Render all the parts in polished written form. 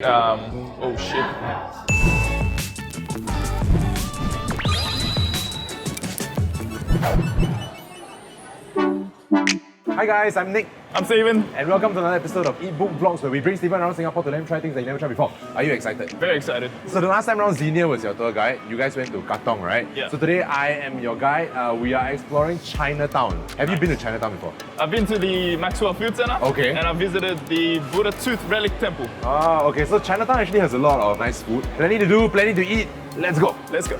Oh shit. Hi guys, I'm Nick, I'm Steven. and welcome to another episode of Eat Book Vlogs, where we bring Steven around Singapore to let him try things that he never tried before. Are you excited? Very excited. So the last time around, Xenia was your tour guide. You guys went to Tong, right? Yeah. So today I am your guide. We are exploring Chinatown. Have you been to Chinatown before? I've been to the Maxwell Food Center. Okay. And I visited the Buddha Tooth Relic Temple. Ah, okay. So Chinatown actually has a lot of nice food. Plenty to do, plenty to eat. Let's go. Let's go.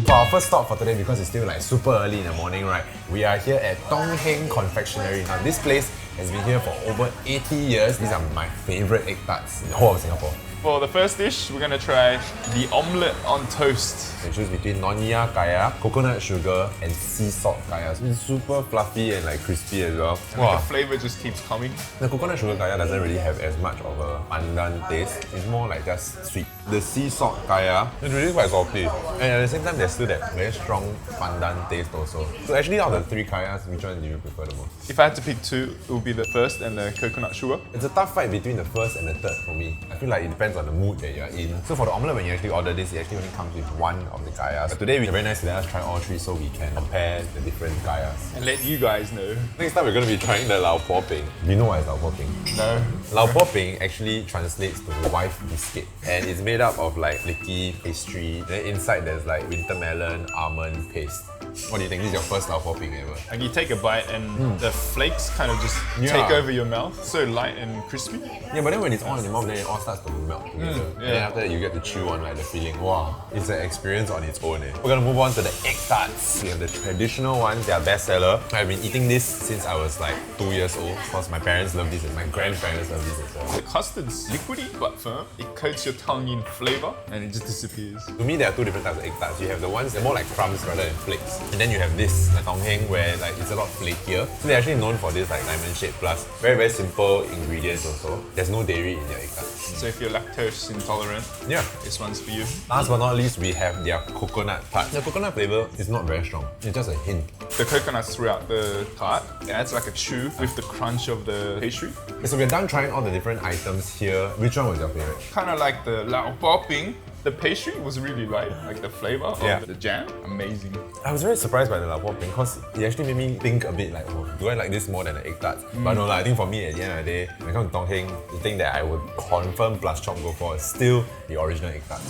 For our first stop for today, because it's still like super early in the morning, right? We are here at Heng Confectionery. Now this place has been here for over 80 years. These are my favorite egg tarts in the whole of Singapore. For the first dish, we're gonna try the omelette on toast. You choose between nonya kaya, coconut sugar, and sea salt kaya. So it's super fluffy and like crispy as well. And the flavor just keeps coming. The coconut sugar kaya doesn't really have as much of a pandan taste. It's more like just sweet. The sea salt kaya is really quite salty. And at the same time, there's still that very strong pandan taste also. So actually, out of the three kayas, which one do you prefer the most? If I had to pick two, it would be the first and the coconut sugar. It's a tough fight between the first and the third for me. I feel like it depends on the mood that you're in. So for the omelette, when you actually order this, it actually only comes with one of the kayas. But today, we're very nice to let us try all three so we can compare the different kayas. And let you guys know. Next time, we're going to be trying the Lao Po Ping. Do you know what is Lao Po Ping? No. Lao Po Ping actually translates to wife biscuit, and it's made up of like flaky pastry. Then inside there's like winter melon, almond paste. What do you think? This is your first Lao Po Ping ever? And you take a bite and the flakes kind of just take over your mouth. So light and crispy. Yeah, but then when it's all in your mouth, then it all starts to melt together. And then after that, you get to chew on like the feeling. Wow, it's an experience on its own. We're gonna move on to the egg tarts. We have the traditional ones, they are bestseller. I've been eating this since I was like 2 years old, because my parents love this and my grandparents love this as well. The custard's liquidy but firm. It coats your tongue in flavor and it just disappears. To me, there are two different types of egg tarts. You have the ones that are more like crumbs rather than flakes. And then you have this, like Tong Heng, where like it's a lot flakier. So they're actually known for this like diamond shape plus. Very, very simple ingredients also. There's no dairy in their egg tarts. So if you're lactose intolerant, Yeah. this one's for you. Last but not least, we have their coconut tart. The coconut flavor is not very strong. It's just a hint. The coconuts throughout the tart, it adds like a chew with the crunch of the pastry. Okay, so we're done trying all the different items here. Which one was your favorite? Kind of like the Lao Popping. The pastry was really light, like the flavor of the jam, amazing. I was very surprised by the Lao Po Ping because it actually made me think a bit like, oh, do I like this more than the egg tarts? But no, I think for me at the end of the day, when it comes to Tong Heng, the thing that I would confirm plus chop go for is still the original egg tart.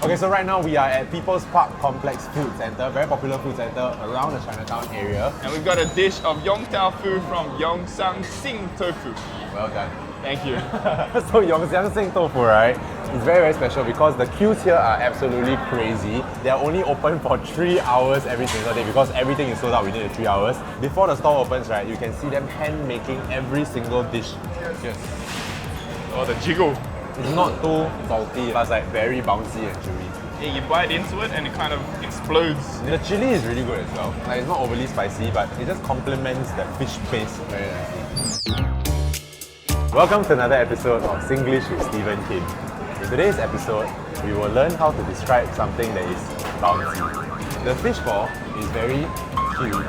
Okay, so right now we are at People's Park Complex Food Center, very popular food center around the Chinatown area. And we've got a dish of Yong tofu from Yong Xing tofu. Well done. Thank you. So Xing tofu, right? It's very, very special because the queues here are absolutely crazy. They are only open for 3 hours every single day because everything is sold out within the 3 hours. Before the store opens, right, you can see them hand making every single dish. Cheers. Oh, the jiggle. It's not too salty, but it's like very bouncy and chewy. Yeah, you bite into it and it kind of explodes. The chili is really good as well. Like, it's not overly spicy, but it just complements the fish paste very nicely. Welcome to another episode of Singlish with Stephen Kim. In today's episode, we will learn how to describe something that is bouncy. The fishball is very cute.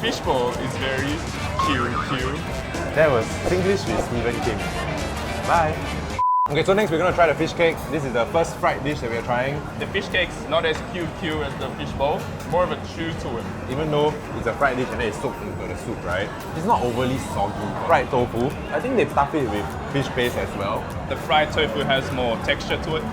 Fishball is very cute. That was Singlish with Stephen Kim. Bye. Okay, so next we're going to try the fish cake. This is the first fried dish that we're trying. The fish cake's not as cute as the fishball. More of a chew to it. Even though it's a fried dish and then it's soaked into the soup, right? It's not overly soggy. Fried tofu, I think they stuff it with fish paste as well. The fried tofu has more texture to it,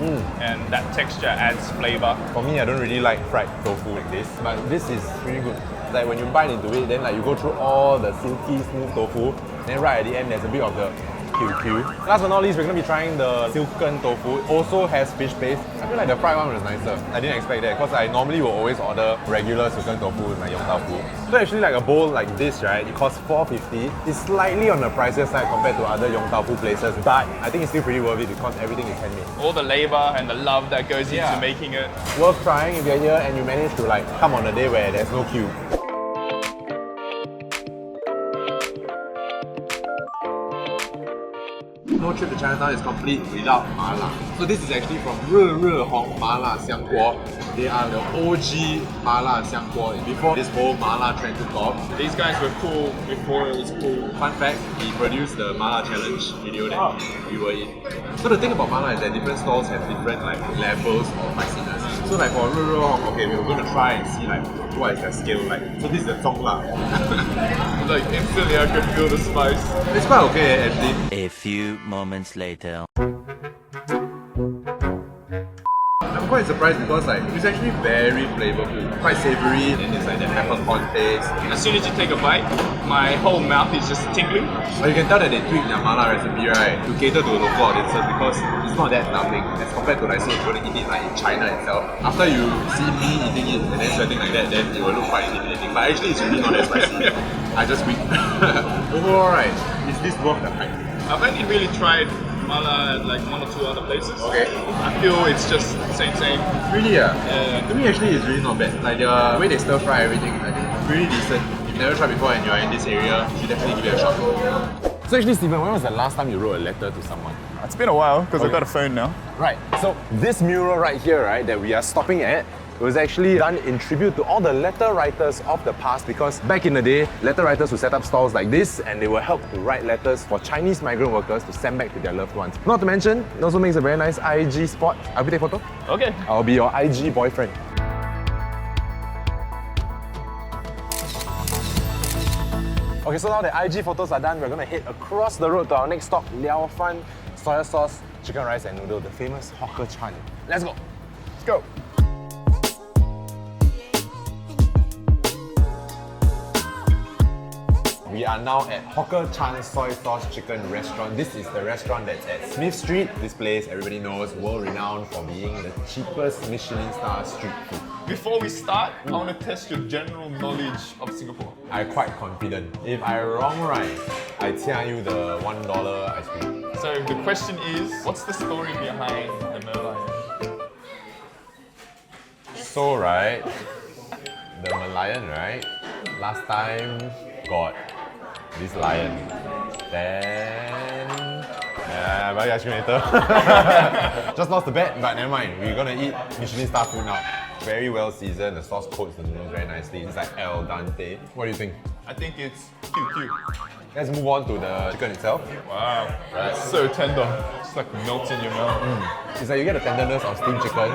and that texture adds flavor. For me, I don't really like fried tofu like this, but this is really good. Like when you bite into it, then like you go through all the silky, smooth tofu, then right at the end there's a bit of the QQ. Last but not least, we're going to be trying the silken tofu. It also has fish paste. I feel like the fried one was nicer. I didn't expect that because I normally will always order regular silken tofu with my Yong tofu. So actually like a bowl like this, right, it costs $4.50. It's slightly on the pricier side compared to other Yong tofu places, but I think it's still pretty worth it because everything is handmade. All the labor and the love that goes into making it. Worth trying if you're here and you manage to like come on a day where there's no queue. So no trip to Chinatown is complete without mala. So this is actually from Heng Mala Xiang. They are the OG mala Xiang. Before this whole mala trend took off. These guys were cool before it was cool. Fun fact, he produced the mala challenge video that we were in. So the thing about mala is that different stalls have different like levels of spiciness. So like for Heng, okay, we were going to try and see like what is their scale like. So this is the Tong lah. Like instantly I could feel the spice. It's quite okay actually. A few moments later. I'm quite surprised because like it's actually very flavorful, quite savoury, and it's like the peppercorn taste. As soon as you take a bite, my whole mouth is just tingling. But you can tell that they tweaked their mala recipe, right, to cater to local audiences because it's not that numbing as compared to like say if you're going to eat it like in China itself. After you see me eating it and then sweating like that, then it will look quite intimidating. But actually it's really not that spicy. I just weak. Overall, right, is this worth the hype? I've only really tried mala at like 1 or 2 other places. Okay. I feel it's just same. Really? Yeah. To me actually it's really not bad. Like the way they stir fry everything, I think it's really decent. If you've never tried before and you're in this area, you should definitely give it a shot. So actually Stephen, when was the last time you wrote a letter to someone? It's been a while because I've got a phone now. Right. So this mural right here, right, that we are stopping at, it was actually done in tribute to all the letter writers of the past because back in the day, letter writers would set up stalls like this and they will help to write letters for Chinese migrant workers to send back to their loved ones. Not to mention, it also makes a very nice IG spot. I'll take a photo. Okay. I'll be your IG boyfriend. Okay, so now the IG photos are done, we're gonna head across the road to our next stop, Liao Fan, soya sauce, chicken rice and noodle, the famous hawker chan. Let's go. Let's go. We are now at Hawker Chan Soy Sauce Chicken Restaurant. This is the restaurant that's at Smith Street. This place, everybody knows, world-renowned for being the cheapest Michelin star street food. Before we start, I want to test your general knowledge of Singapore. I'm quite confident. If I'm wrong right, I tell you the $1 ice cream. So the question is, what's the story behind the Merlion? So right, the Merlion, right? Last time got this lion. Then buy ice cream later. Just lost the bet, but never mind. We're gonna eat Michelin star food now. Very well seasoned. The sauce coats the noodles very nicely. It's like al dente. What do you think? I think it's cute. Let's move on to the chicken itself. Wow, it's so tender. It's like melts in your mouth. It's like you get the tenderness of steamed chicken,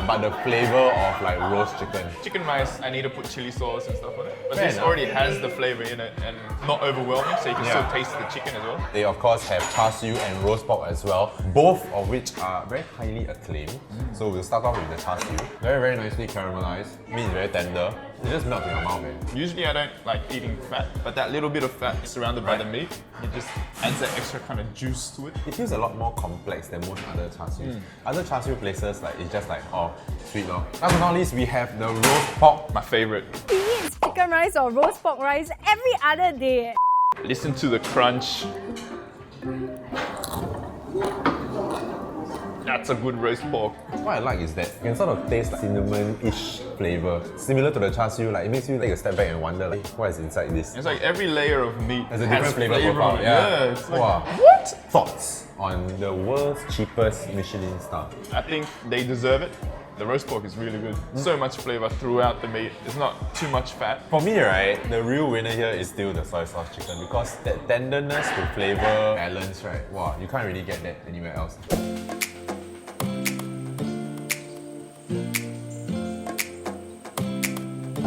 but the flavor of like roast chicken. Chicken rice, I need to put chili sauce and stuff on it. But Fair this enough. already has the flavor in it and not overwhelming, so you can still taste the chicken as well. They of course have char siu and roast pork as well, both of which are very highly acclaimed. So we'll start off with the char siu. Very nicely caramelized. Meat is very tender. It just melts in your mouth, man. Usually I don't like eating fat, but that little bit of fat surrounded by the meat, it just adds that extra kind of juice to it. It feels a lot more complex than most other char sius. Other char siu places, like it's just like, oh, sweet lor. Last but not least, we have the roast pork. My favorite. He eats chicken rice or roast pork rice every other day. Listen to the crunch. That's a good roast pork. What I like is that you can sort of taste like cinnamon-ish flavor. Similar to the char siu, like it makes you take a step back and wonder like, what is inside this? It's like every layer of meat There's a has different flavor profile. on it. Yeah. It's like, Wow. what? Thoughts on the world's cheapest Michelin star? I think they deserve it. The roast pork is really good. So much flavor throughout the meat. It's not too much fat. For me, right, the real winner here is still the soy sauce chicken because that tenderness to flavor balance, right? Wow, you can't really get that anywhere else.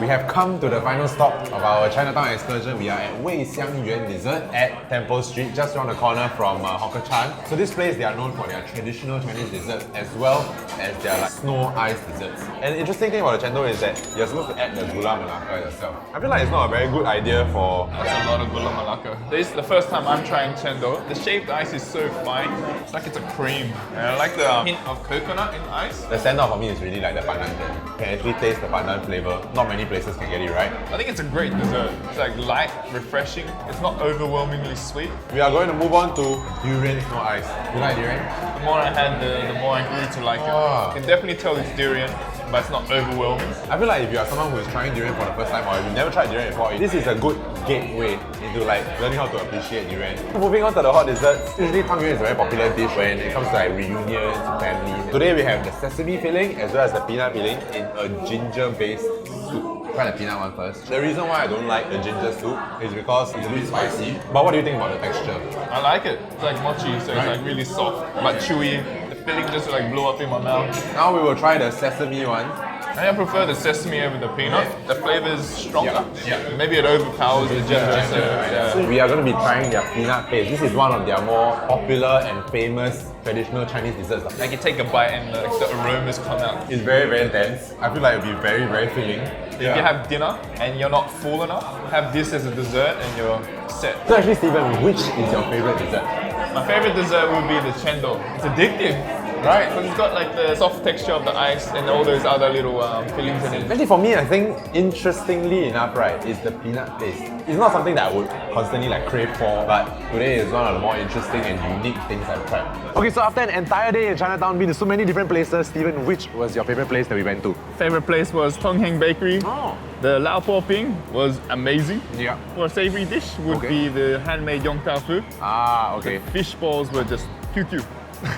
We have come to the final stop of our Chinatown excursion. We are at Xiang Yuen Dessert at Temple Street, just around the corner from Hawker Chan. So this place, they are known for their traditional Chinese desserts as well as their like snow ice desserts. And the interesting thing about the chendol is that you're supposed to add the gula melaka yourself. I feel like it's not a very good idea for... That's a lot of gula melaka. This is the first time I'm trying chendol. The shaved ice is so fine. It's like it's a cream. And I like the hint of coconut in the ice. The standout for me is really like the pandan jelly. You can actually taste the pandan flavor. Not many places can get it right. I think it's a great dessert. It's like light, refreshing. It's not overwhelmingly sweet. We are going to move on to durian snow ice. You like durian? The more I had, the more I grew to like it. Ah. You can definitely tell it's durian. but it's not overwhelming. I feel like if you are someone who is trying durian for the first time or if you've never tried durian before, this is a good gateway into like learning how to appreciate durian. Moving on to the hot desserts, usually Tang Yuan is a very popular dish when it comes to like reunions, families. Today we have the sesame filling as well as the peanut filling in a ginger-based soup. Try the peanut one first. The reason why I don't like the ginger soup is because it's a bit spicy. But what do you think about the texture? I like it. It's like mochi, so it's like really soft but chewy. The filling just like blow up in my mouth. Now we will try the sesame one. I prefer the sesame over the peanut. The flavor is stronger. Yeah. Maybe it overpowers the ginger. So, We are going to be trying their peanut paste. This is one of their more popular and famous traditional Chinese desserts. Like you take a bite and like, the aromas come out. It's very, very dense. I feel like it'll be very, very filling. If you have dinner and you're not full enough, have this as a dessert and you're set. So actually, Steven, which is your favorite dessert? My favorite dessert would be the chendol. It's addictive. Right, because it's got like the soft texture of the ice and all those other little fillings in it. Actually, for me, I think interestingly enough, right, is the peanut paste. It's not something that I would constantly like crave for, but today is one of the more interesting and unique things I've tried. Okay, so after an entire day in Chinatown, been to so many different places, Steven, which was your favorite place that we went to? Favorite place was Tong Heng Bakery. Oh. The Lao Po Ping was amazing. Yeah. For a savory dish would be the handmade Yong tofu. Ah, okay. Fish balls were just cute.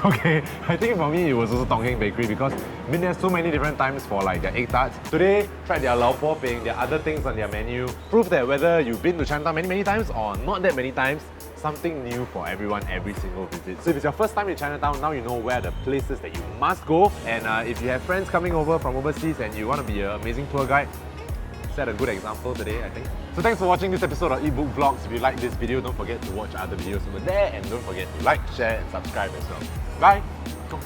Okay, I think for me it was also Tong Heng Bakery because I've been there so many different times for like their egg tarts. Today, tried their Lao Po Ping, their other things on their menu. Prove that whether you've been to Chinatown many times or not that many times, something new for everyone every single visit. So if it's your first time in Chinatown, now you know where the places that you must go. And if you have friends coming over from overseas and you want to be an amazing tour guide, set a good example today, I think. So thanks for watching this episode of eBook Vlogs. If you like this video, don't forget to watch other videos over there and don't forget to like, share and subscribe as well. Bye! Go.